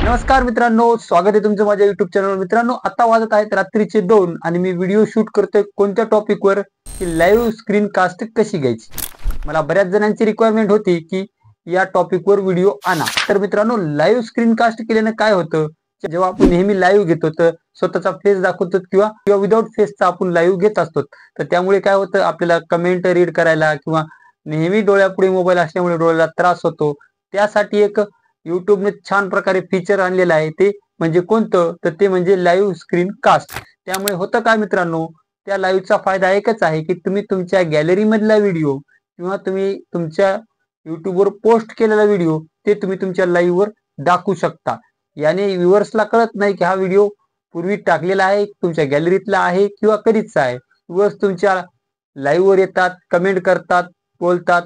नमस्कार मित्रांनो, स्वागत आहे तुमचं माझ्या युट्यूब चॅनलवर। मित्रांनो, आता वाजत आहेत रात्रीचे 2 आणि मी व्हिडिओ शूट करतोय कोणत्या टॉपिकवर की लाईव्ह स्क्रीन कास्ट कशी घ्यायची। मला बऱ्याच जणांची रिक्वायरमेंट होती की या टॉपिकवर व्हिडिओ आणा। तर मित्रांनो, लाईव्ह स्क्रीन कास्ट केल्याने काय होतं, जेव्हा आपण नेहमी लाईव्ह घेतो तर स्वतःचा फेस दाखवतो किंवा विदाउट फेसचा आपण लाईव्ह घेत असतो, तर त्यामुळे काय होतं, आपल्याला कमेंट रीड करायला किंवा नेहमी डोळ्यापुढे मोबाईल असल्यामुळे डोळ्याला त्रास होतो। त्यासाठी एक युट्यूबने छान प्रकारे फीचर आणलेला आहे, ते म्हणजे कोणतं, तर ते म्हणजे लाईव्ह स्क्रीन कास्ट। त्यामुळे होतं काय मित्रांनो, त्या लाईव्हचा फायदा एकच आहे की तुम्ही तुमच्या गॅलरी मधला व्हिडिओ किंवा तुम्ही तुमच्या युट्यूबवर पोस्ट केलेला व्हिडिओ ते तुम्ही तुमच्या लाईव्ह वर दाखवू शकता। याने व्ह्यूअर्सला कळत नाही की हा व्हिडिओ पूर्वी टाकलेला आहे, तुमच्या गॅलरीतला आहे किंवा कधीचा आहे। व्ह्यूअर्स तुमच्या लाईव्ह वर येतात, कमेंट करतात, बोलतात,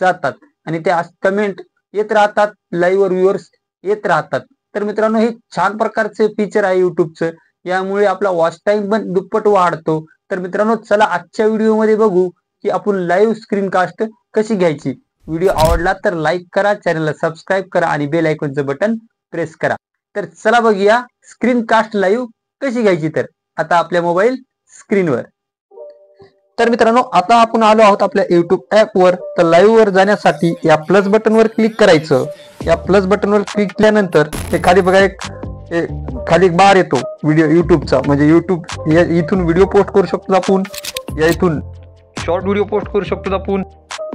जातात आणि त्या कमेंट येत राहतात, लाईव्ह वर व्ह्यूअर्स येत राहतात। तर मित्रांनो, हे छान प्रकारचे फीचर आहे युट्यूबचं, यामुळे आपला वॉच टाइम पण दुप्पट वाढतो। तर मित्रांनो, चला आजच्या व्हिडिओमध्ये बघू की आपण लाईव्ह स्क्रीन कास्ट कशी घ्यायची। व्हिडिओ आवडला तर लाईक करा, चॅनलला सबस्क्राईब करा आणि बेल आयकॉनचं बटन प्रेस करा। तर चला बघूया स्क्रीन कास्ट लाईव्ह कशी घ्यायची। तर आता आपल्या मोबाईल स्क्रीनवर, तर मित्रांनो आता आपण आलो आहोत आपल्या YouTube ॲप वर। तर लाईव्ह वर जाण्यासाठी या प्लस बटन वर क्लिक करायचं। या प्लस बटन वर क्लिक केल्यानंतर हे खाली बघा खाली एक बार येतो व्हिडिओ YouTubeचा, म्हणजे YouTube इथून व्हिडिओ पोस्ट करू शकतो आपण, या इथून शॉर्ट व्हिडिओ पोस्ट करू शकतो आपण,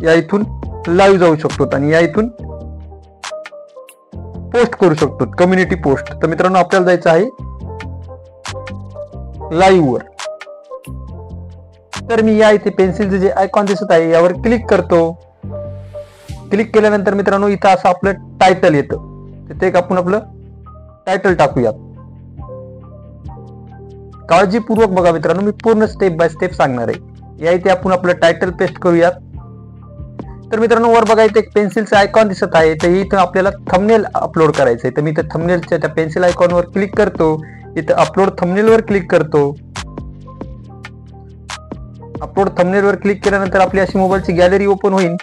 या इथून लाईव्ह जाऊ शकतो आणि या इथून पोस्ट करू शकतो कम्युनिटी पोस्ट। तर मित्रांनो, आपल्याला जायचं आहे लाईव्ह वर। तर मी या इथे पेन्सिलचे जे आयकॉन दिसत आहे यावर क्लिक करतो। क्लिक केल्यानंतर मित्रांनो, इथं असं आपलं टायटल येतं, तिथे एक आपण आपलं टायटल टाकूयात। काळजीपूर्वक बघा मित्रांनो, मी पूर्ण स्टेप बाय स्टेप सांगणार आहे। या इथे आपण आपलं टायटल पेस्ट करूयात। तर मित्रांनो, वर बघा इथे एक पेन्सिलचं आयकॉन दिसत आहे, तर इथं आपल्याला थंबनेल अपलोड करायचं आहे। तर मी इथं थंबनेलच्या त्या पेन्सिल आयकॉनवर क्लिक करतो, इथं अपलोड थंबनेल वर क्लिक करतो। अपलोड थंबनेल वर क्लिक केल्यानंतर आपली अशी मोबाईलची गॅलरी ओपन होईल,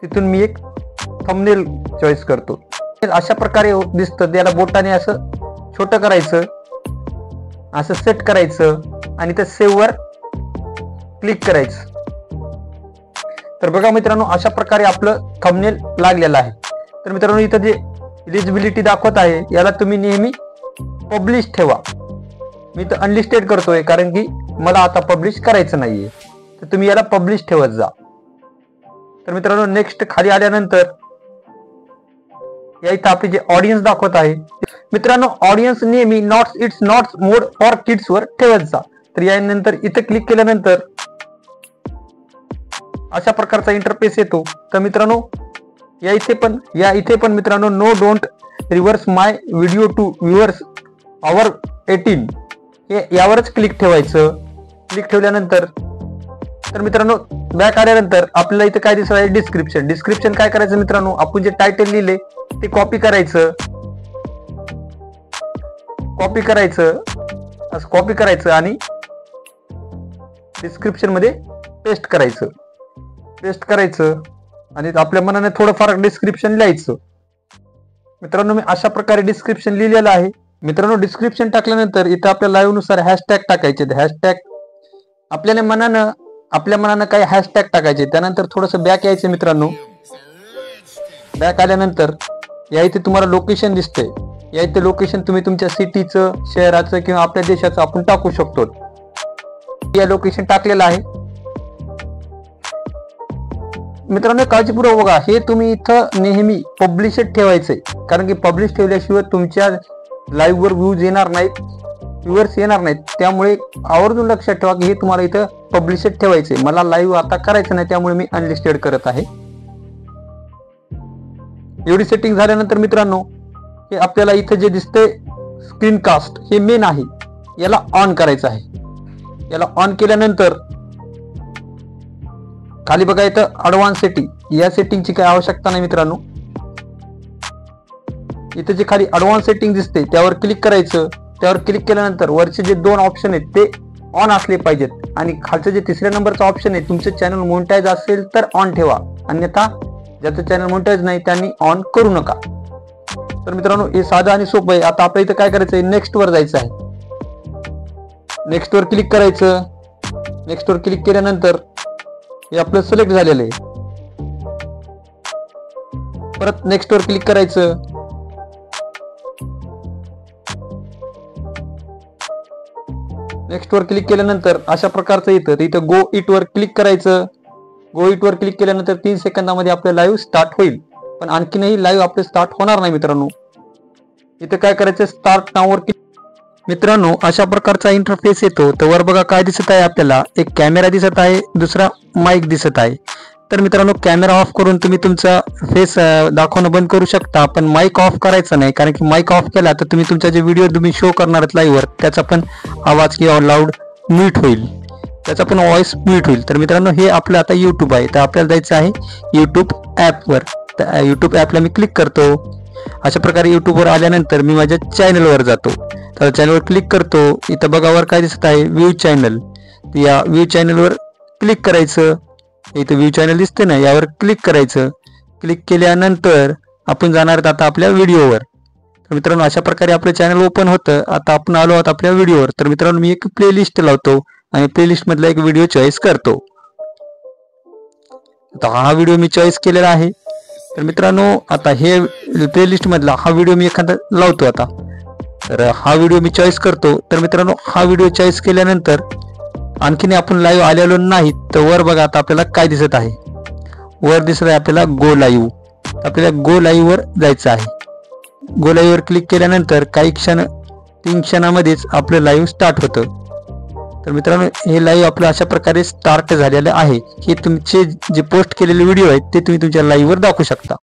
तिथून मी एक थंबनेल चॉईस करतो। अशा प्रकारे दिसतं, त्याला बोटाने असं छोटं करायचं, असं सेट करायचं आणि त्या सेव्ह वर क्लिक करायचं। तर बघा मित्रांनो, अशा प्रकारे आपलं थंबनेल लागलेलं आहे। तर मित्रांनो, इथं जे एलिजिबिलिटी दाखवत आहे याला तुम्ही नेहमी पब्लिश ठेवा। मी तर अनलिस्टेड करतोय कारण की मला आता पब्लिश करायचं नाहीये, तर तुम्ही याला पब्लिश ठेवत जा। तर मित्रांनो, नेक्स्ट खाली आल्यानंतर या इथं आपले जे ऑडियन्स दाखवत आहे, मित्रांनो ऑडियन्स नेहमी it's not mode for kids were ठेवत जा। तर यानंतर इथं क्लिक केल्यानंतर अशा प्रकारचा इंटरफेस येतो। तर मित्रांनो, या इथे पण मित्रांनो, no don't reverse my video to viewers over 18 हे यावरच क्लिक ठेवायचं। क्लिक ठेवल्यानंतर तर मित्रांनो, बॅक आल्यानंतर आपल्याला इथे काय दिसत आहे, डिस्क्रिप्शन काय करायचं मित्रांनो, आपण जे टायटल लिहिले ते कॉपी करायचं आणि डिस्क्रिप्शन मध्ये पेस्ट करायचं आणि आपल्या मनाने थोडंफार डिस्क्रिप्शन लिहायचं। मित्रांनो, मी अशा प्रकारे डिस्क्रिप्शन लिहिलेलं आहे। मित्रांनो, डिस्क्रिप्शन टाकल्यानंतर इथं आपल्या लाईव्ह नुसार हॅशटॅग टाकायचे। हॅशटॅग आपल्या मनानं काही हॅशटॅग टाकायचे। त्यानंतर थोडंसं बॅक यायचं मित्रांनो। बॅक आल्यानंतर या इथे तुम्हाला लोकेशन दिसतंय, या इथे लोकेशन तुम्ही तुमच्या सिटीचं, शहराचं किंवा आपल्या देशाचं आपण टाकू शकतो। या लोकेशन टाकलेलं आहे मित्रांनो, काळजीपूर्वक बघा। हे तुम्ही इथं नेहमी पब्लिशच ठेवायचंय, कारण की पब्लिश ठेवल्याशिवाय तुमच्या लाईव्ह वर व्ह्यूअर्स येणार नाहीत। त्यामुळे आवर्जून लक्षात ठेवा की हे तुम्हाला इथं पब्लिशच ठेवायचंय। मला लाईव्ह आता करायचं नाही, त्यामुळे मी अनलिस्टेड करत आहे। एवढी सेटिंग झाल्यानंतर मित्रांनो, हे आपल्याला इथं जे दिसतंय स्क्रीन कास्ट हे मेन आहे, याला ऑन करायचं आहे। याला ऑन केल्यानंतर खाली बघा इथं ॲडव्हान्स सेटिंग, या सेटिंगची काही आवश्यकता नाही मित्रांनो। इथे जे खाली ॲडव्हान्स सेटिंग दिसते त्यावर क्लिक करायचं। त्यावर क्लिक केल्यानंतर वरचे जे 2 ऑप्शन आहेत ते ऑन असले पाहिजेत आणि खालचं जे 3ऱ्या नंबरचा ऑप्शन आहे, तुमचं चॅनल मोनेटाईज असेल तर ऑन ठेवा, अन्यथा ज्याचं चॅनल मोनेटाईज नाही त्यांनी ऑन करू नका। तर मित्रांनो हे साधं आणि सोपं आहे. आता आपल्या इथं काय करायचं आहे, नेक्स्ट वर जायचं आहे. नेक्स्ट वर क्लिक करायचं. नेक्स्ट वर क्लिक केल्यानंतर हे आपलं सिलेक्ट झालेलं आहे. परत नेक्स्ट वर क्लिक करायचं. नेक्स्ट वर क्लिक केल्यानंतर अशा प्रकारचं येतं. तर इथं गो इट वर क्लिक करायचं. गो इट वर क्लिक केल्यानंतर 3 सेकंदामध्ये आपलं लाईव्ह स्टार्ट होईल. पण आणखीनही लाईव्ह आपलं स्टार्ट होणार नाही मित्रांनो. इथं काय करायचं, स्टार्ट नाव वर क्लिक. मित्रांनो अशा प्रकारचा इंटरफेस येतो. तर वर बघा काय दिसत आहे, आपल्याला एक कॅमेरा दिसत आहे, दुसरा माईक दिसत आहे. तर मित्रांनो कॅमेरा ऑफ करून तुम्ही तुमचा फेस दाखवणं बंद करू शकता, पण माईक ऑफ करायचा नाही. कारण की माईक ऑफ केला तर तुम्ही तुमचा जे व्हिडिओ तुम्ही शो करणार आहेत लाईव्हवर त्याचा पण आवाज किंवा लाऊड म्यूट होईल, त्याचा पण व्हॉइस म्यूट होईल. तर मित्रांनो हे आपलं आता युट्यूब आहे. तर आपल्याला जायचं आहे युट्यूब ॲपवर. तर युट्यूब ॲपला मी क्लिक करतो. अशा प्रकारे युट्यूबवर आल्यानंतर मी माझ्या चॅनलवर जातो. तर चॅनलवर क्लिक करतो. इथं बघा वर काय दिसत आहे, व्ह्यू चॅनल. या व्ह्यू चॅनलवर क्लिक करायचं. इथं व्ह्यू चॅनल दिसते ना, यावर क्लिक करायचं. क्लिक केल्यानंतर आपण जाणार आहोत आता आपल्या व्हिडिओवर. तर मित्रांनो अशा प्रकारे आपलं चॅनल ओपन होतं. आता आपण आलो आहोत आपल्या व्हिडिओवर. तर मित्रांनो मी एक प्लेलिस्ट लावतो आणि प्लेलिस्ट मधला एक व्हिडिओ चॉईस करतो. आता हा व्हिडिओ मी चॉईस केलेला आहे. तर मित्रांनो आता हे प्लेलिस्ट मधला हा व्हिडिओ मी एखादा लावतो आता. तर हा व्हिडिओ मी चॉईस करतो. तर मित्रांनो हा व्हिडिओ चॉईस केल्यानंतर आणखीन आपण लाईव्ह आलेलो नाही. तर वर बघा आता आपल्याला काय दिसत आहे, वर दिसत आहे आपल्याला गो लाईव्ह. आपल्याला गो लाईव्ह वर जायचं आहे. गो लाईव्ह वर क्लिक केल्यानंतर काही 3 क्षणामध्येच आपलं लाईव्ह स्टार्ट होतं. तर मित्रांनो हे लाईव्ह आपलं अशा प्रकारे स्टार्ट झालेलं आहे. हे तुमचे जे पोस्ट केलेले व्हिडिओ आहेत ते तुम्ही तुमच्या लाईव्हवर दाखवू शकता.